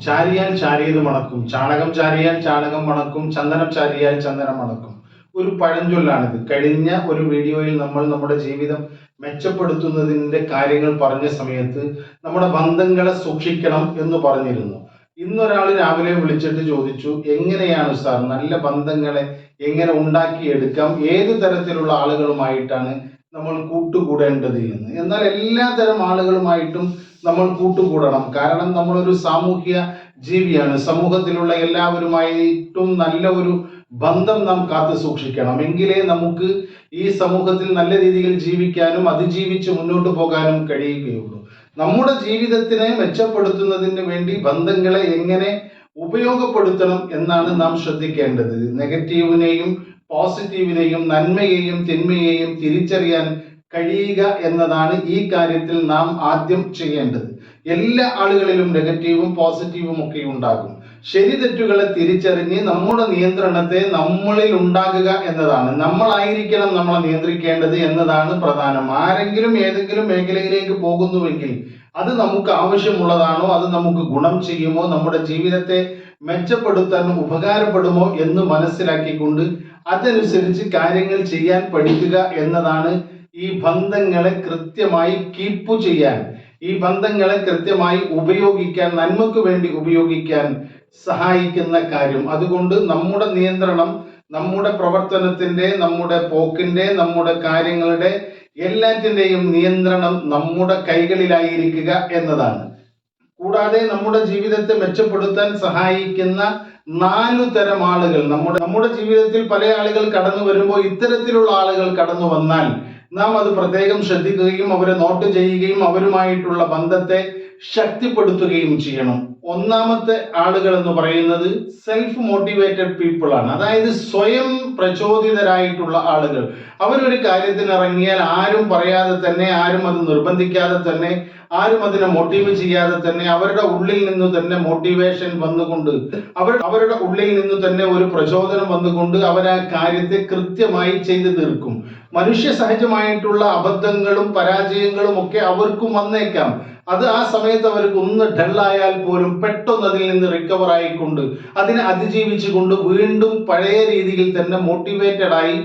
ചാരിയാൽ ചാരിയത് മണക്കും, ചാണകം ചാരിയാൽ ചാണകം മണക്കും, ചന്ദനം ചാരിയാൽ ചന്ദനം മണക്കും. ഒരു പഴഞ്ചൊല്ലാണിത്. കഴിഞ്ഞ ഒരു വീഡിയോയിൽ നമ്മൾ നമ്മുടെ ജീവിതം മെച്ചപ്പെടുത്തുന്നതിന്റെ കാര്യങ്ങൾ പറഞ്ഞ സമയത്ത് നമ്മുടെ ബന്ധങ്ങളെ സൂക്ഷിക്കണം എന്ന് പറഞ്ഞിരുന്നു. ഇന്നൊരാൾ രാവിലെ വിളിച്ചിട്ട് ചോദിച്ചു, എങ്ങനെയാണ് സാർ നല്ല ബന്ധങ്ങളെ എങ്ങനെ ഉണ്ടാക്കിയെടുക്കാം, ഏത് തരത്തിലുള്ള ആളുകളുമായിട്ടാണ് നമ്മൾ കൂട്ടുകൂടേണ്ടത് എന്ന്. എന്നാൽ എല്ലാ തരം ആളുകളുമായിട്ടും നമ്മൾ കൂട്ടുകൂടണം. കാരണം നമ്മളൊരു സാമൂഹ്യ ജീവിയാണ്. സമൂഹത്തിലുള്ള എല്ലാവരുമായിട്ടും നല്ല ഒരു ബന്ധം നാം കാത്തു സൂക്ഷിക്കണം. എങ്കിലേ നമുക്ക് ഈ സമൂഹത്തിൽ നല്ല രീതിയിൽ ജീവിക്കാനും അതിജീവിച്ച് മുന്നോട്ട് പോകാനും കഴിയുകയുള്ളൂ. നമ്മുടെ ജീവിതത്തിനെ മെച്ചപ്പെടുത്തുന്നതിന് വേണ്ടി ബന്ധങ്ങളെ എങ്ങനെ ഉപയോഗപ്പെടുത്തണം എന്നാണ് നാം ശ്രദ്ധിക്കേണ്ടത്. നെഗറ്റീവിനെയും പോസിറ്റീവിനെയും നന്മയെയും തിന്മയെയും തിരിച്ചറിയാൻ കഴിയുക എന്നതാണ് ഈ കാര്യത്തിൽ നാം ആദ്യം ചെയ്യേണ്ടത്. എല്ലാ ആളുകളിലും നെഗറ്റീവും പോസിറ്റീവും ഒക്കെ ഉണ്ടാകും. ശരി തെറ്റുകളെ തിരിച്ചറിഞ്ഞ് നമ്മുടെ നിയന്ത്രണത്തെ നമ്മളിൽ ഉണ്ടാകുക എന്നതാണ്. നമ്മളായിരിക്കണം നമ്മളെ നിയന്ത്രിക്കേണ്ടത് എന്നതാണ് പ്രധാനം. ആരെങ്കിലും ഏതെങ്കിലും മേഖലയിലേക്ക് പോകുന്നുവെങ്കിൽ അത് നമുക്ക് ആവശ്യമുള്ളതാണോ, അത് നമുക്ക് ഗുണം ചെയ്യുമോ, നമ്മുടെ ജീവിതത്തെ മെച്ചപ്പെടുത്താൻ ഉപകാരപ്പെടുമോ എന്ന് മനസ്സിലാക്കിക്കൊണ്ട് അതനുസരിച്ച് കാര്യങ്ങൾ ചെയ്യാൻ പഠിക്കുക എന്നതാണ് ഈ ബന്ധങ്ങളെ കൃത്യമായി കീപ്പ് ചെയ്യാൻ, ഈ ബന്ധങ്ങളെ കൃത്യമായി ഉപയോഗിക്കാൻ, നന്മയ്ക്ക് വേണ്ടി ഉപയോഗിക്കാൻ സഹായിക്കുന്ന കാര്യം. അതുകൊണ്ട് നമ്മുടെ നിയന്ത്രണം, നമ്മുടെ പ്രവർത്തനത്തിന്റെ, നമ്മുടെ പോക്കിന്റെ, നമ്മുടെ കാര്യങ്ങളുടെ എല്ലാറ്റിന്റെയും നിയന്ത്രണം നമ്മുടെ കൈകളിലായിരിക്കുക എന്നതാണ്. കൂടാതെ നമ്മുടെ ജീവിതത്തെ മെച്ചപ്പെടുത്താൻ സഹായിക്കുന്ന 4 തരം ആളുകൾ നമ്മുടെ ജീവിതത്തിൽ പല ആളുകൾ കടന്നു വരുമ്പോൾ ഇത്തരത്തിലുള്ള ആളുകൾ കടന്നു വന്നാൽ നാം അത് പ്രത്യേകം ശ്രദ്ധിക്കുകയും അവരെ നോട്ട് ചെയ്യുകയും അവരുമായിട്ടുള്ള ബന്ധത്തെ ശക്തിപ്പെടുത്തുകയും ചെയ്യണം. ഒന്നാമത്തെ ആളുകൾ എന്ന് പറയുന്നത് സെൽഫ് മോട്ടിവേറ്റഡ് പീപ്പിൾ ആണ്. അതായത് സ്വയം പ്രചോദിതരായിട്ടുള്ള ആളുകൾ. അവരൊരു കാര്യത്തിന് ഇറങ്ങിയാൽ ആരും പറയാതെ തന്നെ, ആരും അത് നിർബന്ധിക്കാതെ തന്നെ, ആരും അതിനെ മോട്ടീവ് ചെയ്യാതെ തന്നെ അവരുടെ ഉള്ളിൽ നിന്ന് തന്നെ മോട്ടിവേഷൻ വന്നുകൊണ്ട്, അവരുടെ ഉള്ളിൽ നിന്ന് തന്നെ ഒരു പ്രചോദനം വന്നുകൊണ്ട് അവർ ആ കാര്യത്തെ കൃത്യമായി ചെയ്തു തീർക്കും. മനുഷ്യ സഹജമായിട്ടുള്ള അബദ്ധങ്ങളും പരാജയങ്ങളും ഒക്കെ അവർക്കും വന്നേക്കാം. അത് ആ സമയത്ത് അവർക്ക് ഒന്ന് ഡള്ളായാൽ പോലും പെട്ടെന്ന് അതിൽ നിന്ന് റിക്കവർ ആയിക്കൊണ്ട് അതിനെ അതിജീവിച്ചുകൊണ്ട് വീണ്ടും പഴയ രീതിയിൽ തന്നെ മോട്ടിവേറ്റഡ് ആയി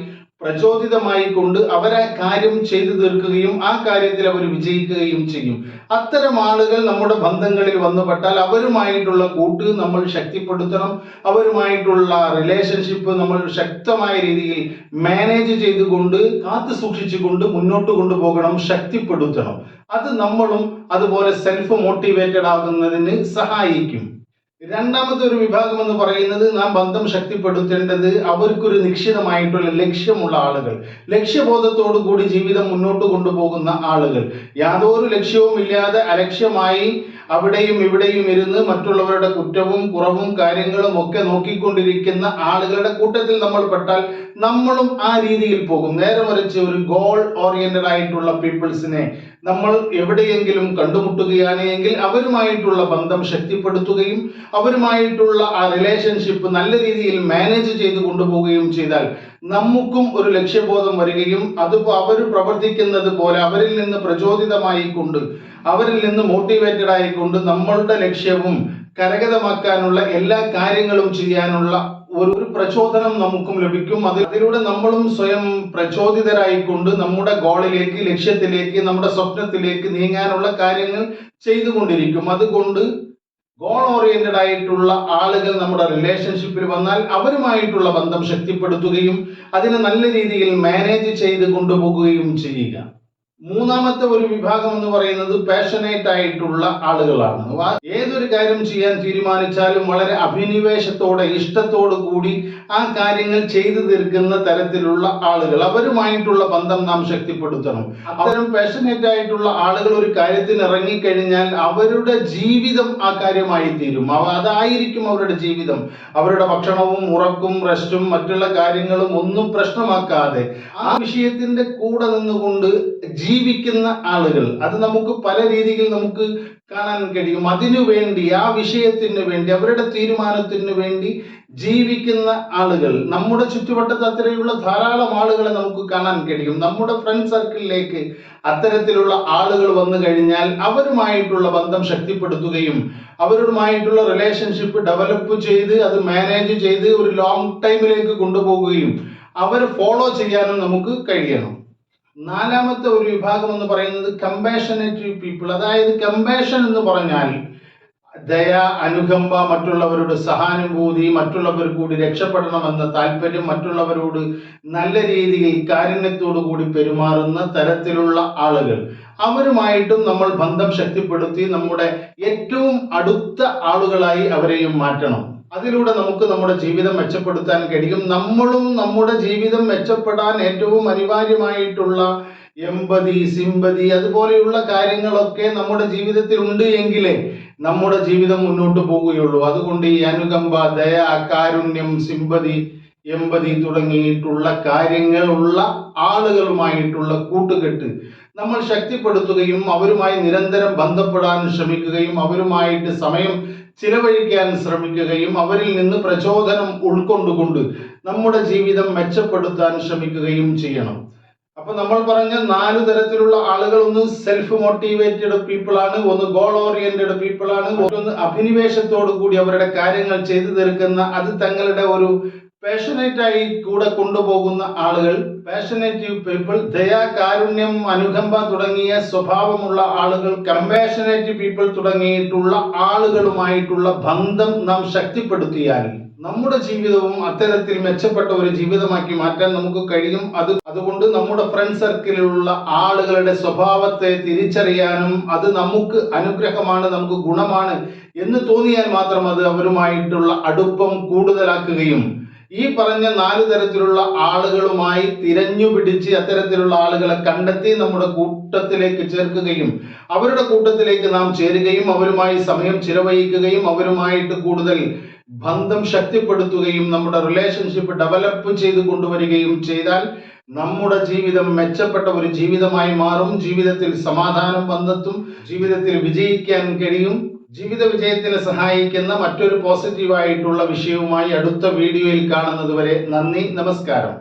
പ്രചോദിതമായി കൊണ്ട് അവരെ കാര്യം ചെയ്തു തീർക്കുകയും ആ കാര്യത്തിൽ അവർ വിജയിക്കുകയും ചെയ്യും. അത്തരം ആളുകൾ നമ്മുടെ ബന്ധങ്ങളിൽ വന്നുപെട്ടാൽ അവരുമായിട്ടുള്ള കൂട്ട് നമ്മൾ ശക്തിപ്പെടുത്തണം. അവരുമായിട്ടുള്ള റിലേഷൻഷിപ്പ് നമ്മൾ ശക്തമായ രീതിയിൽ മാനേജ് ചെയ്തുകൊണ്ട് കാത്തു സൂക്ഷിച്ചുകൊണ്ട് മുന്നോട്ട് കൊണ്ടുപോകണം, ശക്തിപ്പെടുത്തണം. അത് നമ്മളും അതുപോലെ സെൽഫ് മോട്ടിവേറ്റഡ് ആകുന്നതിന് സഹായിക്കും. രണ്ടാമത്തെ ഒരു വിഭാഗം എന്ന് പറയുന്നത് നാം ബന്ധം ശക്തിപ്പെടുത്തേണ്ടത് അവർക്കൊരു നിശ്ചിതമായിട്ടുള്ള ലക്ഷ്യമുള്ള ആളുകൾ, ലക്ഷ്യബോധത്തോടു കൂടി ജീവിതം മുന്നോട്ട് കൊണ്ടുപോകുന്ന ആളുകൾ. യാതൊരു ലക്ഷ്യവും ഇല്ലാതെ അലക്ഷ്യമായി അവിടെയും ഇവിടെയും ഇരുന്ന് മറ്റുള്ളവരുടെ കുറ്റവും കുറവും കാര്യങ്ങളും ഒക്കെ നോക്കിക്കൊണ്ടിരിക്കുന്ന ആളുകളുടെ കൂട്ടത്തിൽ നമ്മൾ പെട്ടാൽ നമ്മളും ആ രീതിയിൽ പോകും. നേരെ മറിച്ച് ഒരു ഗോൾ ഓറിയന്റഡ് ആയിട്ടുള്ള പീപ്പിൾസിനെ നമ്മൾ എവിടെയെങ്കിലും കണ്ടുമുട്ടുകയാണ് എങ്കിൽ അവരുമായിട്ടുള്ള ബന്ധം ശക്തിപ്പെടുത്തുകയും അവരുമായിട്ടുള്ള ആ റിലേഷൻഷിപ്പ് നല്ല രീതിയിൽ മാനേജ് ചെയ്ത് കൊണ്ടുപോവുകയും ചെയ്താൽ നമുക്കും ഒരു ലക്ഷ്യബോധം വരികയും അത് അവർ പ്രവർത്തിക്കുന്നത് പോലെ അവരിൽ നിന്ന് പ്രചോദിതമായി കൊണ്ട്, അവരിൽ നിന്ന് മോട്ടിവേറ്റഡ് ആയിക്കൊണ്ട് നമ്മളുടെ ലക്ഷ്യവും കരഗതമാക്കാനുള്ള എല്ലാ കാര്യങ്ങളും ചെയ്യാനുള്ള ഒരു പ്രചോദനം നമുക്കും ലഭിക്കും. അതിലൂടെ നമ്മളും സ്വയം പ്രചോദിതരായിക്കൊണ്ട് നമ്മുടെ ഗോളിലേക്ക്, ലക്ഷ്യത്തിലേക്ക്, നമ്മുടെ സ്വപ്നത്തിലേക്ക് നീങ്ങാനുള്ള കാര്യങ്ങൾ ചെയ്തുകൊണ്ടിരിക്കും. അതുകൊണ്ട് ഗോൾ ഓറിയന്റഡ് ആയിട്ടുള്ള ആളുകൾ നമ്മുടെ റിലേഷൻഷിപ്പിൽ വന്നാൽ അവരുമായിട്ടുള്ള ബന്ധം ശക്തിപ്പെടുത്തുകയും അതിനെ നല്ല രീതിയിൽ മാനേജ് ചെയ്ത് കൊണ്ടുപോകുകയും ചെയ്യുക. മൂന്നാമത്തെ ഒരു വിഭാഗം എന്ന് പറയുന്നത് പാഷനേറ്റ് ആയിട്ടുള്ള ആളുകളാണ്. ഏതൊരു കാര്യം ചെയ്യാൻ തീരുമാനിച്ചാലും വളരെ അഭിനിവേശത്തോടെ, ഇഷ്ടത്തോടു കൂടി ആ കാര്യങ്ങൾ ചെയ്തു തീർക്കുന്ന തരത്തിലുള്ള ആളുകൾ, അവരുമായിട്ടുള്ള ബന്ധം നാം ശക്തിപ്പെടുത്തണം. അത്തരം പാഷനേറ്റ് ആയിട്ടുള്ള ആളുകൾ ഒരു കാര്യത്തിന് ഇറങ്ങിക്കഴിഞ്ഞാൽ അവരുടെ ജീവിതം ആ കാര്യമായി തീരും. അതായിരിക്കും അവരുടെ ജീവിതം. അവരുടെ ഭക്ഷണവും ഉറക്കും റെസ്റ്റും മറ്റുള്ള കാര്യങ്ങളും ഒന്നും പ്രശ്നമാക്കാതെ ആ വിഷയത്തിന്റെ കൂടെ നിന്നുകൊണ്ട് ജീവിക്കുന്ന ആളുകൾ, അത് നമുക്ക് പല രീതിയിൽ നമുക്ക് കാണാൻ കഴിയും. അതിനു വേണ്ടി, ആ വിഷയത്തിന് വേണ്ടി, അവരുടെ തീരുമാനത്തിന് വേണ്ടി ജീവിക്കുന്ന ആളുകൾ നമ്മുടെ ചുറ്റുവട്ടത്ത് അത്തരത്തിലുള്ള ധാരാളം ആളുകളെ നമുക്ക് കാണാൻ കഴിയും. നമ്മുടെ ഫ്രണ്ട് സർക്കിളിലേക്ക് അത്തരത്തിലുള്ള ആളുകൾ വന്നു കഴിഞ്ഞാൽ അവരുമായിട്ടുള്ള ബന്ധം ശക്തിപ്പെടുത്തുകയും അവരുമായിട്ടുള്ള റിലേഷൻഷിപ്പ് ഡെവലപ്പ് ചെയ്ത് അത് മാനേജ് ചെയ്ത് ഒരു ലോങ് ടൈമിലേക്ക് കൊണ്ടുപോകുകയും അവർ ഫോളോ ചെയ്യാനും നമുക്ക് കഴിയണം. നാലാമത്തെ ഒരു വിഭാഗം എന്ന് പറയുന്നത് കമ്പാഷനേറ്റീവ് പീപ്പിൾ. അതായത് കമ്പാഷൻ എന്ന് പറഞ്ഞാൽ ദയ, അനുകമ്പ, മറ്റുള്ളവരോട് സഹാനുഭൂതി, മറ്റുള്ളവർ കൂടി രക്ഷപ്പെടണമെന്ന താല്പര്യം, മറ്റുള്ളവരോട് നല്ല രീതിയിൽ കാരുണ്യത്തോടു കൂടി പെരുമാറുന്ന തരത്തിലുള്ള ആളുകൾ. അവരുമായിട്ടും നമ്മൾ ബന്ധം ശക്തിപ്പെടുത്തി നമ്മുടെ ഏറ്റവും അടുത്ത ആളുകളായി അവരെയും മാറ്റണം. അതിലൂടെ നമുക്ക് നമ്മുടെ ജീവിതം മെച്ചപ്പെടുത്താൻ കഴിയും. നമ്മളും നമ്മുടെ ജീവിതം മെച്ചപ്പെടാൻ ഏറ്റവും അനിവാര്യമായിട്ടുള്ള എമ്പതി, സിമ്പതി, അതുപോലെയുള്ള കാര്യങ്ങളൊക്കെ നമ്മുടെ ജീവിതത്തിൽ ഉണ്ട് എങ്കിലേ നമ്മുടെ ജീവിതം മുന്നോട്ട് പോവുകയുള്ളൂ. അതുകൊണ്ട് ഈ അനുകമ്പ, ദയ, കാരുണ്യം, സിമ്പതി, എമ്പതി തുടങ്ങിയിട്ടുള്ള കാര്യങ്ങളുള്ള ആളുകളുമായിട്ടുള്ള കൂട്ടുകെട്ട് നമ്മൾ ശക്തിപ്പെടുത്തുകയും അവരുമായി നിരന്തരം ബന്ധപ്പെടാൻ ശ്രമിക്കുകയും അവരുമായിട്ട് സമയം ചിലവഴിക്കാൻ ശ്രമിക്കുകയും അവരിൽ നിന്ന് പ്രചോദനം ഉൾക്കൊണ്ടുകൊണ്ട് നമ്മുടെ ജീവിതം മെച്ചപ്പെടുത്താൻ ശ്രമിക്കുകയും ചെയ്യണം. അപ്പൊ നമ്മൾ പറഞ്ഞ 4 തരത്തിലുള്ള ആളുകൾ, ഒന്ന് സെൽഫ് മോട്ടിവേറ്റഡ് പീപ്പിൾ ആണ്, ഒന്ന് ഗോൾ ഓറിയന്റഡ് പീപ്പിൾ ആണ്, ഒന്ന് അഭിനിവേശത്തോടു കൂടി അവരുടെ കാര്യങ്ങൾ ചെയ്തു തീർക്കുന്ന, അത് തങ്ങളുടെ ഒരു പാഷനേറ്റ് ആയി കൂടെ കൊണ്ടുപോകുന്ന ആളുകൾ, പാഷനേറ്റീവ് പീപ്പിൾ. ദയ, കാരുണ്യം, അനുകമ്പ തുടങ്ങിയ സ്വഭാവമുള്ള ആളുകൾ, കമ്പാഷനേറ്റീവ് പീപ്പിൾ തുടങ്ങിയിട്ടുള്ള ആളുകളുമായിട്ടുള്ള ബന്ധം നാം ശക്തിപ്പെടുത്തിയാൽ നമ്മുടെ ജീവിതവും അത്തരത്തിൽ മെച്ചപ്പെട്ട ഒരു ജീവിതമാക്കി മാറ്റാൻ നമുക്ക് കഴിയും. അതുകൊണ്ട് നമ്മുടെ ഫ്രണ്ട് സർക്കിളിലുള്ള ആളുകളുടെ സ്വഭാവത്തെ തിരിച്ചറിയാനും അത് നമുക്ക് അനുഗ്രഹമാണ്, നമുക്ക് ഗുണമാണ് എന്ന് തോന്നിയാൽ മാത്രം അത് അവരുമായിട്ടുള്ള അടുപ്പം കൂടുതലാക്കുകയും ഈ പറഞ്ഞ 4 തരത്തിലുള്ള ആളുകളുമായി തിരഞ്ഞു പിടിച്ച് അത്തരത്തിലുള്ള ആളുകളെ കണ്ടെത്തി നമ്മുടെ കൂട്ടത്തിലേക്ക് ചേർക്കുകയും അവരുടെ കൂട്ടത്തിലേക്ക് നാം ചേരുകയും അവരുമായി സമയം ചിലവഴിക്കുകയും അവരുമായിട്ട് കൂടുതൽ ബന്ധം ശക്തിപ്പെടുത്തുകയും നമ്മുടെ റിലേഷൻഷിപ്പ് ഡെവലപ്പ് ചെയ്ത് കൊണ്ടുവരികയും ചെയ്താൽ നമ്മുടെ ജീവിതം മെച്ചപ്പെട്ട ഒരു ജീവിതമായി മാറും. ജീവിതത്തിൽ സമാധാനം വന്നെത്തും, ജീവിതത്തിൽ വിജയിക്കാൻ കഴിയും. ജീവിത വിജയത്തിന് സഹായിക്കുന്ന മറ്റൊരു പോസിറ്റീവായിട്ടുള്ള വിഷയവുമായി അടുത്ത വീഡിയോയിൽ കാണുന്നത് വരെ നന്ദി, നമസ്കാരം.